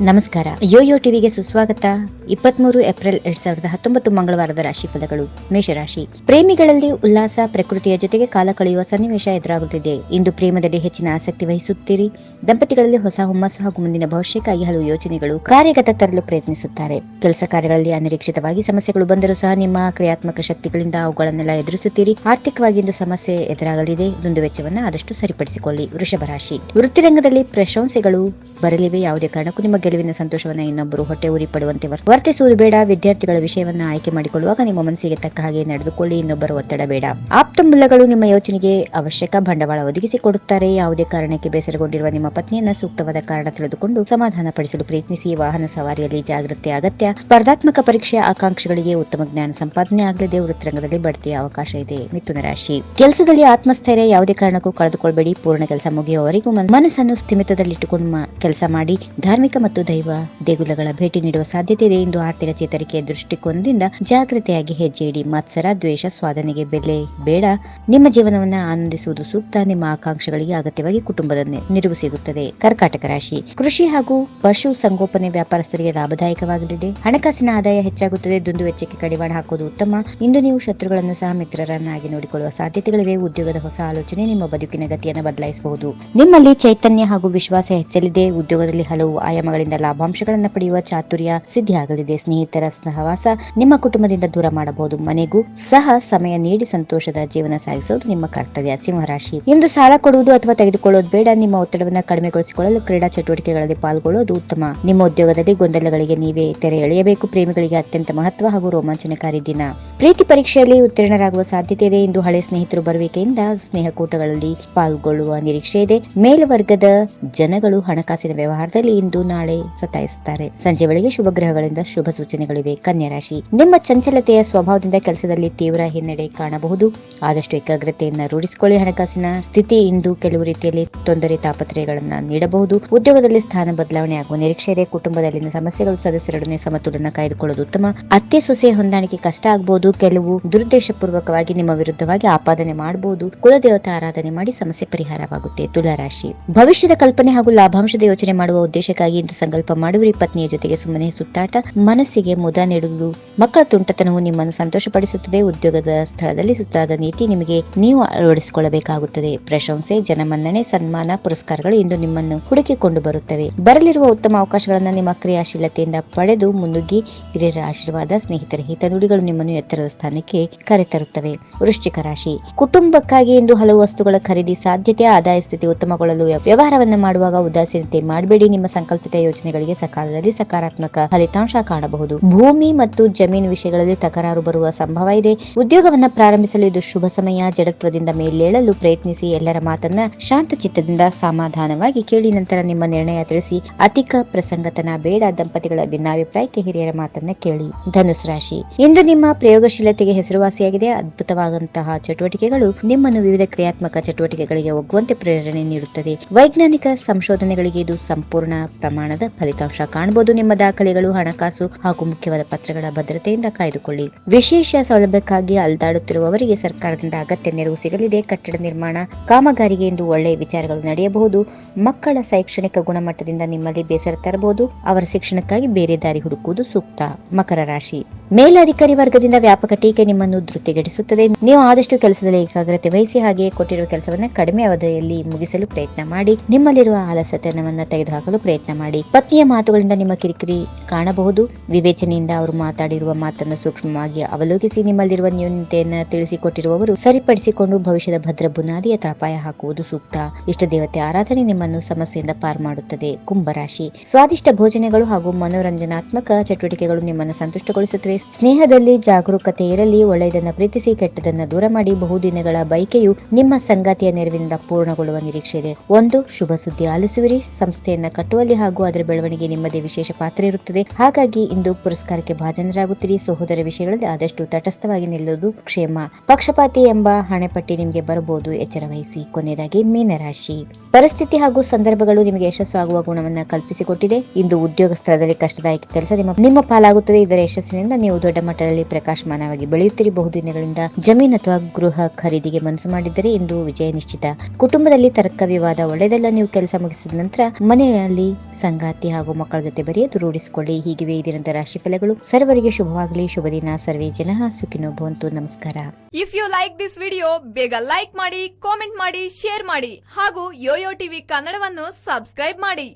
ನಮಸ್ಕಾರ. ಯೋಯೋ ಟಿವಿಗೆ ಸುಸ್ವಾಗತ. 23 ಏಪ್ರಿಲ್ 2019 ಮಂಗಳವಾರದ ರಾಶಿ ಫಲಗಳು. ಮೇಷರಾಶಿ. ಪ್ರೇಮಿಗಳಲ್ಲಿ ಉಲ್ಲಾಸ, ಪ್ರಕೃತಿಯ ಜೊತೆಗೆ ಕಾಲ ಕಳೆಯುವ ಸನ್ನಿವೇಶ ಎದುರಾಗುತ್ತಿದೆ. ಇಂದು ಪ್ರೇಮದಲ್ಲಿ ಹೆಚ್ಚಿನ ಆಸಕ್ತಿ ವಹಿಸುತ್ತೀರಿ. ದಂಪತಿಗಳಲ್ಲಿ ಹೊಸ ಹುಮ್ಮಸ್ಸು ಹಾಗೂ ಮುಂದಿನ ಭವಿಷ್ಯಕ್ಕಾಗಿ ಹಲವು ಯೋಚನೆಗಳು ಕಾರ್ಯಗತ ತರಲು ಪ್ರಯತ್ನಿಸುತ್ತಾರೆ. ಕೆಲಸ ಕಾರ್ಯಗಳಲ್ಲಿ ಅನಿರೀಕ್ಷಿತವಾಗಿ ಸಮಸ್ಯೆಗಳು ಬಂದರೂ ಸಹ ನಿಮ್ಮ ಕ್ರಿಯಾತ್ಮಕ ಶಕ್ತಿಗಳಿಂದ ಅವುಗಳನ್ನೆಲ್ಲ ಎದುರಿಸುತ್ತೀರಿ. ಆರ್ಥಿಕವಾಗಿ ಇಂದು ಸಮಸ್ಯೆ ಎದುರಾಗಲಿದೆ. ದುಂದು ವೆಚ್ಚವನ್ನು ಆದಷ್ಟು ಸರಿಪಡಿಸಿಕೊಳ್ಳಿ. ವೃಷಭ ರಾಶಿ. ವೃತ್ತಿರಂಗದಲ್ಲಿ ಪ್ರಶಂಸೆಗಳು ಬರಲಿವೆ. ಯಾವುದೇ ಕಾರಣಕ್ಕೂ ನಿಮ್ಮ ಗೆಲುವಿನ ಸಂತೋಷವನ್ನ ಇನ್ನೊಬ್ಬರು ಹೊಟ್ಟೆ ಉರಿ ಪಡುವಂತೆ ವರ್ತಿಸುವುದು ಬೇಡ. ವಿದ್ಯಾರ್ಥಿಗಳ ವಿಷಯವನ್ನ ಆಯ್ಕೆ ಮಾಡಿಕೊಳ್ಳುವಾಗ ನಿಮ್ಮ ಮನಸ್ಸಿಗೆ ತಕ್ಕ ಹಾಗೆ ನಡೆದುಕೊಳ್ಳಿ. ಇನ್ನೊಬ್ಬರ ಒತ್ತಡ ಬೇಡ. ಆಪ್ತ ಮೂಲಗಳು ನಿಮ್ಮ ಯೋಚನೆಗೆ ಅವಶ್ಯಕ ಬಂಡವಾಳ ಒದಗಿಸಿಕೊಡುತ್ತಾರೆ. ಯಾವುದೇ ಕಾರಣಕ್ಕೆ ಬೇಸರಗೊಂಡಿರುವ ನಿಮ್ಮ ಪತ್ನಿಯನ್ನ ಸೂಕ್ತವಾದ ಕಾರಣ ತಿಳಿದುಕೊಂಡು ಸಮಾಧಾನ ಪಡಿಸಲು ಪ್ರಯತ್ನಿಸಿ. ವಾಹನ ಸವಾರಿಯಲ್ಲಿ ಜಾಗೃತಿ ಅಗತ್ಯ. ಸ್ಪರ್ಧಾತ್ಮಕ ಪರೀಕ್ಷೆ ಆಕಾಂಕ್ಷಿಗಳಿಗೆ ಉತ್ತಮ ಜ್ಞಾನ ಸಂಪಾದನೆ ಆಗಲಿದೆ. ವೃತ್ತಿರಂಗದಲ್ಲಿ ಬಡ್ತಿಯ ಅವಕಾಶ ಇದೆ. ಮಿಥುನ ರಾಶಿ. ಕೆಲಸದಲ್ಲಿ ಆತ್ಮಸ್ಥೈರ್ಯ ಯಾವುದೇ ಕಾರಣಕ್ಕೂ ಕಳೆದುಕೊಳ್ಳಬೇಡಿ. ಪೂರ್ಣ ಕೆಲಸ ಮುಗಿಯುವವರೆಗೂ ಮನಸ್ಸನ್ನು ಸ್ಥಿಮಿತದಲ್ಲಿಟ್ಟುಕೊಂಡು ಕೆಲಸ ಮಾಡಿ. ಧಾರ್ಮಿಕ ಮತ್ತು ದೈವ ದೇಗುಲಗಳ ಭೇಟಿ ನೀಡುವ ಸಾಧ್ಯತೆ ಇದೆ. ಇಂದು ಆರ್ಥಿಕ ಚೇತರಿಕೆಯ ದೃಷ್ಟಿಕೋನದಿಂದ ಜಾಗೃತಿಯಾಗಿ ಹೆಜ್ಜೆ ಇಡಿ. ಮತ್ಸರ, ದ್ವೇಷ, ಸ್ವಾಧನೆಗೆ ಬೆಲೆ ಬೇಡ. ನಿಮ್ಮ ಜೀವನವನ್ನ ಆನಂದಿಸುವುದು ಸೂಕ್ತ. ನಿಮ್ಮ ಆಕಾಂಕ್ಷೆಗಳಿಗೆ ಅಗತ್ಯವಾಗಿ ಕುಟುಂಬದ ನಿಲುವು ಸಿಗುತ್ತದೆ. ಕರ್ಕಾಟಕ ರಾಶಿ. ಕೃಷಿ ಹಾಗೂ ಪಶು ಸಂಗೋಪನೆ ವ್ಯಾಪಾರಸ್ಥರಿಗೆ ಲಾಭದಾಯಕವಾಗಲಿದೆ. ಹಣಕಾಸಿನ ಆದಾಯ ಹೆಚ್ಚಾಗುತ್ತದೆ. ದುಂದು ವೆಚ್ಚಕ್ಕೆ ಕಡಿವಾಣ ಹಾಕುವುದು ಉತ್ತಮ. ಇಂದು ನೀವು ಶತ್ರುಗಳನ್ನು ಸಹ ಮಿತ್ರರನ್ನಾಗಿ ನೋಡಿಕೊಳ್ಳುವ ಸಾಧ್ಯತೆಗಳಿವೆ. ಉದ್ಯೋಗದ ಹೊಸ ಆಲೋಚನೆ ನಿಮ್ಮ ಬದುಕಿನ ಗತಿಯನ್ನು ಬದಲಾಯಿಸಬಹುದು. ನಿಮ್ಮಲ್ಲಿ ಚೈತನ್ಯ ಹಾಗೂ ವಿಶ್ವಾಸ ಹೆಚ್ಚಲಿದೆ. ಉದ್ಯೋಗದಲ್ಲಿ ಹಲವು ಆಯಾಮಗಳಿಂದ ಲಾಭಾಂಶಗಳನ್ನು ಪಡೆಯುವ ಚಾತುರ್ಯ ಸಿದ್ಧಿಯಾಗಲಿದೆ. ಸ್ನೇಹಿತರ ಸಹವಾಸ ನಿಮ್ಮ ಕುಟುಂಬದಿಂದ ದೂರ ಮಾಡಬಹುದು. ಮನೆಗೂ ಸಹ ಸಮಯ ನೀಡಿ ಸಂತೋಷದ ಜೀವನ ಸಾಗಿಸುವುದು ನಿಮ್ಮ ಕರ್ತವ್ಯ. ಸಿಂಹರಾಶಿ. ಇಂದು ಸಾಲ ಕೊಡುವುದು ಅಥವಾ ತೆಗೆದುಕೊಳ್ಳುವುದು ಬೇಡ. ನಿಮ್ಮ ಒತ್ತಡವನ್ನು ಕಡಿಮೆಗೊಳಿಸಿಕೊಳ್ಳಲು ಕ್ರೀಡಾ ಚಟುವಟಿಕೆಗಳಲ್ಲಿ ಪಾಲ್ಗೊಳ್ಳುವುದು ಉತ್ತಮ. ನಿಮ್ಮ ಉದ್ಯೋಗದಲ್ಲಿ ಗೊಂದಲಗಳಿಗೆ ನೀವೇ ತೆರೆ ಎಳೆಯಬೇಕು. ಪ್ರೇಮಿಗಳಿಗೆ ಅತ್ಯಂತ ಮಹತ್ವ ಹಾಗೂ ರೋಮಾಂಚನಕಾರಿ ದಿನ. ಪ್ರೀತಿ ಪರೀಕ್ಷೆಯಲ್ಲಿ ಉತ್ತೀರ್ಣರಾಗುವ ಸಾಧ್ಯತೆ ಇದೆ. ಇಂದು ಹಳೆ ಸ್ನೇಹಿತರು ಬರುವಿಕೆಯಿಂದ ಸ್ನೇಹಕೂಟಗಳಲ್ಲಿ ಪಾಲ್ಗೊಳ್ಳುವ ನಿರೀಕ್ಷೆ ಇದೆ. ಮೇಲ್ವರ್ಗದ ಜನಗಳು ಹಣಕಾಸಿನ ವ್ಯವಹಾರದಲ್ಲಿ ಇಂದು ನಾಳೆ ಸತಾಯಿಸುತ್ತಾರೆ. ಸಂಜೆ ವೇಳೆಗೆ ಶುಭ ಗ್ರಹಗಳಿಂದ ಶುಭ ಸೂಚನೆಗಳಿವೆ. ಕನ್ಯಾ ರಾಶಿ. ನಿಮ್ಮ ಚಂಚಲತೆಯ ಸ್ವಭಾವದಿಂದ ಕೆಲಸದಲ್ಲಿ ತೀವ್ರ ಹಿನ್ನಡೆ ಕಾಣಬಹುದು. ಆದಷ್ಟು ಏಕಾಗ್ರತೆಯನ್ನು ರೂಢಿಸಿಕೊಳ್ಳಿ. ಹಣಕಾಸಿನ ಸ್ಥಿತಿ ಇಂದು ಕೆಲವು ರೀತಿಯಲ್ಲಿ ತೊಂದರೆ ತಾಪತ್ರಯಗಳನ್ನು ನೀಡಬಹುದು. ಉದ್ಯೋಗದಲ್ಲಿ ಸ್ಥಾನ ಬದಲಾವಣೆ ಆಗುವ ನಿರೀಕ್ಷೆ ಇದೆ. ಕುಟುಂಬದಲ್ಲಿನ ಸಮಸ್ಯೆಗಳು ಸದಸ್ಯರೊಡನೆ ಸಮತೋಲನ ಕಾಯ್ದುಕೊಳ್ಳುವುದು ಉತ್ತಮ. ಅತ್ತೆ ಸೊಸೆ ಹೊಂದಾಣಿಕೆ ಕಷ್ಟ ಆಗಬಹುದು. ಕೆಲವು ದುರುದ್ದೇಶಪೂರ್ವಕವಾಗಿ ನಿಮ್ಮ ವಿರುದ್ಧವಾಗಿ ಆಪಾದನೆ ಮಾಡಬಹುದು. ಕುಲದೇವತಾ ಆರಾಧನೆ ಮಾಡಿ ಸಮಸ್ಯೆ ಪರಿಹಾರವಾಗುತ್ತೆ. ತುಲಾರಾಶಿ. ಭವಿಷ್ಯದ ಕಲ್ಪನೆ ಹಾಗೂ ಲಾಭಾಂಶದ ಯೋಚನೆ ಮಾಡುವ ಉದ್ದೇಶಕ್ಕಾಗಿ ಇಂದು ಸಂಕಲ್ಪ ಮಾಡುವಿರಿ. ಪತ್ನಿಯ ಜೊತೆಗೆ ಸುಮ್ಮನೆ ಸುತ್ತಾಟ ಮನಸ್ಸಿಗೆ ಮುದ ನೀಡುವುದು. ಮಕ್ಕಳ ತುಂಟತನವು ನಿಮ್ಮನ್ನು ಸಂತೋಷಪಡಿಸುತ್ತದೆ. ಉದ್ಯೋಗದ ಸ್ಥಳದಲ್ಲಿ ಸುತ್ತಾದ ನೀತಿ ನಿಮಗೆ ನೀವು ಅಳವಡಿಸಿಕೊಳ್ಳಬೇಕಾಗುತ್ತದೆ. ಪ್ರಶಂಸೆ, ಜನಮನ್ನಣೆ, ಸನ್ಮಾನ, ಪುರಸ್ಕಾರಗಳು ಇಂದು ನಿಮ್ಮನ್ನು ಹುಡುಕಿಕೊಂಡು ಬರುತ್ತವೆ. ಬರಲಿರುವ ಉತ್ತಮ ಅವಕಾಶಗಳನ್ನು ನಿಮ್ಮ ಕ್ರಿಯಾಶೀಲತೆಯಿಂದ ಪಡೆದು ಮುನ್ನುಗ್ಗಿ. ಹಿರಿಯರ ಆಶೀರ್ವಾದ, ಸ್ನೇಹಿತರ ಹಿತನುಡಿಗಳು ನಿಮ್ಮನ್ನು ಎತ್ತರದ ಸ್ಥಾನಕ್ಕೆ ಕರೆತರುತ್ತವೆ. ವೃಶ್ಚಿಕ ರಾಶಿ. ಕುಟುಂಬಕ್ಕಾಗಿ ಇಂದು ಹಲವು ವಸ್ತುಗಳ ಖರೀದಿ ಸಾಧ್ಯತೆ. ಆದಾಯ ಸ್ಥಿತಿ ಉತ್ತಮಗೊಳ್ಳಲು ವ್ಯವಹಾರವನ್ನು ಮಾಡುವಾಗ ಉದಾಸೀನತೆ ಮಾಡಬೇಡಿ. ನಿಮ್ಮ ಸಂಕಲ್ಪಿತ ಯೋಜನೆಗಳಿಗೆ ಸಕಾಲದಲ್ಲಿ ಸಕಾರಾತ್ಮಕ ಫಲಿತಾಂಶ ಕಾಣಬಹುದು. ಭೂಮಿ ಮತ್ತು ಜಮೀನು ವಿಷಯಗಳಲ್ಲಿ ತಕರಾರು ಬರುವ ಸಂಭವ ಇದೆ. ಉದ್ಯೋಗವನ್ನ ಪ್ರಾರಂಭಿಸಲು ಇದು ಶುಭ ಸಮಯ. ಜಡತ್ವದಿಂದ ಮೇಲೇಳಲು ಪ್ರಯತ್ನಿಸಿ. ಎಲ್ಲರ ಮಾತನ್ನ ಶಾಂತ ಚಿತ್ತದಿಂದ ಸಮಾಧಾನವಾಗಿ ಕೇಳಿ ನಂತರ ನಿಮ್ಮ ನಿರ್ಣಯ ತಿಳಿಸಿ. ಅಧಿಕ ಪ್ರಸಂಗತನ ಬೇಡ. ದಂಪತಿಗಳ ಭಿನ್ನಾಭಿಪ್ರಾಯಕ್ಕೆ ಹಿರಿಯರ ಮಾತನ್ನ ಕೇಳಿ. ಧನುಸ್ ರಾಶಿ. ಇಂದು ನಿಮ್ಮ ಪ್ರಯೋಗಶೀಲತೆಗೆ ಹೆಸರುವಾಸಿಯಾಗಿದೆ. ಅದ್ಭುತವಾದಂತಹ ಚಟುವಟಿಕೆಗಳು ನಿಮ್ಮನ್ನು ವಿವಿಧ ಕ್ರಿಯಾತ್ಮಕ ಚಟುವಟಿಕೆಗಳಿಗೆ ಒಗ್ಗುವಂತೆ ಪ್ರೇರಣೆ ನೀಡುತ್ತದೆ. ವೈಜ್ಞಾನಿಕ ಸಂಶೋಧನೆಗಳಿಗೆ ಇದು ಸಂಪೂರ್ಣ ಪ್ರಮಾಣದ ಫಲಿತಾಂಶ ಕಾಣಬಹುದು. ನಿಮ್ಮ ದಾಖಲೆಗಳು, ಹಣಕಾಸು ಹಾಗೂ ಮುಖ್ಯವಾದ ಪತ್ರಗಳ ಭದ್ರತೆಯಿಂದ ಕಾಯ್ದುಕೊಳ್ಳಿ. ವಿಶೇಷ ಸೌಲಭ್ಯಕ್ಕಾಗಿ ಅಲ್ದಾಡುತ್ತಿರುವವರಿಗೆ ಸರ್ಕಾರದಿಂದ ಅಗತ್ಯ ನೆರವು ಸಿಗಲಿದೆ. ಕಟ್ಟಡ ನಿರ್ಮಾಣ ಕಾಮಗಾರಿಗೆ ಇಂದು ಒಳ್ಳೆಯ ವಿಚಾರಗಳು ನಡೆಯಬಹುದು. ಮಕ್ಕಳ ಶೈಕ್ಷಣಿಕ ಗುಣಮಟ್ಟದಿಂದ ನಿಮ್ಮಲ್ಲಿ ಬೇಸರ ತರಬಹುದು. ಅವರ ಶಿಕ್ಷಣಕ್ಕಾಗಿ ಬೇರೆ ದಾರಿ ಹುಡುಕುವುದು ಸೂಕ್ತ. ಮಕರ ರಾಶಿ. ಮೇಲಧಿಕಾರಿ ವರ್ಗದಿಂದ ವ್ಯಾಪಕ ಟೀಕೆ ನಿಮ್ಮನ್ನು ಧೃತಿಗೆಡಿಸುತ್ತದೆ. ನೀವು ಆದಷ್ಟು ಕೆಲಸದಲ್ಲಿ ಏಕಾಗ್ರತೆ ವಹಿಸಿ. ಹಾಗೆಯೇ ಕೊಟ್ಟಿರುವ ಕೆಲಸವನ್ನ ಕಡಿಮೆ ಅವಧಿಯಲ್ಲಿ ಮುಗಿಸಲು ಪ್ರಯತ್ನ ಮಾಡಿ. ನಿಮ್ಮಲ್ಲಿರುವ ಆಲಸ್ಯತನವನ್ನ ತೆಗೆದುಹಾಕಲು ಪ್ರಯತ್ನ ಮಾಡಿ. ಪತ್ನಿಯ ಮಾತುಗಳಿಂದ ನಿಮ್ಮ ಕಿರಿಕಿರಿ ಕಾಣಬಹುದು. ವಿವೇಚನೆಯಿಂದ ಅವರು ಮಾತಾಡಿರುವ ಮಾತನ್ನು ಸೂಕ್ಷ್ಮವಾಗಿ ಅವಲೋಕಿಸಿ. ನಿಮ್ಮಲ್ಲಿರುವ ನ್ಯೂನತೆಯನ್ನು ತಿಳಿಸಿಕೊಟ್ಟಿರುವವರು ಸರಿಪಡಿಸಿಕೊಂಡು ಭವಿಷ್ಯದ ಭದ್ರ ಬುನಾದಿಯ ತಳಪಾಯ ಹಾಕುವುದು ಸೂಕ್ತ. ಇಷ್ಟ ದೇವತೆ ಆರಾಧನೆ ನಿಮ್ಮನ್ನು ಸಮಸ್ಯೆಯಿಂದ ಪಾರು ಮಾಡುತ್ತದೆ. ಕುಂಭರಾಶಿ. ಸ್ವಾದಿಷ್ಟ ಭೋಜನಗಳು ಹಾಗೂ ಮನೋರಂಜನಾತ್ಮಕ ಚಟುವಟಿಕೆಗಳು ನಿಮ್ಮನ್ನು ಸಂತುಷ್ಟಗೊಳಿಸುತ್ತವೆ. ಸ್ನೇಹದಲ್ಲಿ ಜಾಗರೂಕತೆ ಇರಲಿ. ಒಳ್ಳೆಯದನ್ನ ಪ್ರೀತಿಸಿ, ಕೆಟ್ಟದನ್ನ ದೂರ ಮಾಡಿ. ಬಹುದಿನಗಳ ಬಯಕೆಯು ನಿಮ್ಮ ಸಂಗಾತಿಯ ನೆರವಿನಿಂದ ಪೂರ್ಣಗೊಳ್ಳುವ ನಿರೀಕ್ಷೆ ಇದೆ. ಒಂದು ಶುಭ ಸುದ್ದಿ ಆಲಿಸುವಿರಿ. ಸಂಸ್ಥೆಯನ್ನ ಕಟ್ಟುವಲ್ಲಿ ಹಾಗೂ ಅದರ ಬೆಳವಣಿಗೆ ನಿಮ್ಮದೇ ವಿಶೇಷ ಪಾತ್ರ ಇರುತ್ತದೆ. ಹಾಗಾಗಿ ಇಂದು ಪುರಸ್ಕಾರಕ್ಕೆ ಭಾಜನರಾಗುತ್ತೀರಿ. ಸಹೋದರ ವಿಷಯಗಳಲ್ಲಿ ಆದಷ್ಟು ತಟಸ್ಥವಾಗಿ ನಿಲ್ಲುವುದು ಕ್ಷೇಮ. ಪಕ್ಷಪಾತಿ ಎಂಬ ಹಣೆಪಟ್ಟಿ ನಿಮಗೆ ಬರಬಹುದು. ಎಚ್ಚರ ವಹಿಸಿ. ಕೊನೆಯದಾಗಿ ಮೀನರಾಶಿ. ಪರಿಸ್ಥಿತಿ ಹಾಗೂ ಸಂದರ್ಭಗಳು ನಿಮಗೆ ಯಶಸ್ಸಾಗುವ ಗುಣವನ್ನ ಕಲ್ಪಿಸಿಕೊಟ್ಟಿದೆ. ಇಂದು ಉದ್ಯೋಗ ಸ್ಥಳದಲ್ಲಿ ಕಷ್ಟದಾಯಕ ಕೆಲಸ ನಿಮ್ಮ ಪಾಲಾಗುತ್ತದೆ. ಇದರ ಯಶಸ್ಸಿನಿಂದ ನೀವು ದೊಡ್ಡ ಮಟ್ಟದಲ್ಲಿ ಪ್ರಕಾಶಮಾನವಾಗಿ ಬೆಳೆಯುತ್ತೀರಿ. ಬಹುದಿನಗಳಿಂದ ಜಮೀನು ಅಥವಾ ಗೃಹ ಖರೀದಿಗೆ ಮನಸ್ಸು ಮಾಡಿದ್ದರೆ ಇಂದು ವಿಜಯ ನಿಶ್ಚಿತ. ಕುಟುಂಬದಲ್ಲಿ ತರ್ಕ ವಿವಾದ ಒಳ್ಳೆಯದಲ್ಲ. ನೀವು ಕೆಲಸ ಮುಗಿಸಿದ ನಂತರ ಮನೆಯಲ್ಲಿ ಸಂಗಾತಿ ಗೆಳತಿ ಹಾಗೂ ಮಕ್ಕಳ ಜೊತೆ ಬರೆಯೋದು ರೂಢಿಸಿಕೊಳ್ಳಿ. ಹೀಗಿವೆ ಈ ದಿನದ ರಾಶಿ ಫಲಗಳು. ಸರ್ವರಿಗೆ ಶುಭವಾಗಲಿ. ಶುಭ ದಿನ. ಸರ್ವೇ ಜನ ಸುಖಿನೋ ಭವಂತು. ನಮಸ್ಕಾರ. If you like this video ಬೇಗ ಲೈಕ್ ಮಾಡಿ, ಕಾಮೆಂಟ್ ಮಾಡಿ, ಶೇರ್ ಮಾಡಿ ಹಾಗೂ ಯೋಯೋ ಟಿವಿ ಕನ್ನಡವನ್ನು ಸಬ್ಸ್ಕ್ರೈಬ್ ಮಾಡಿ.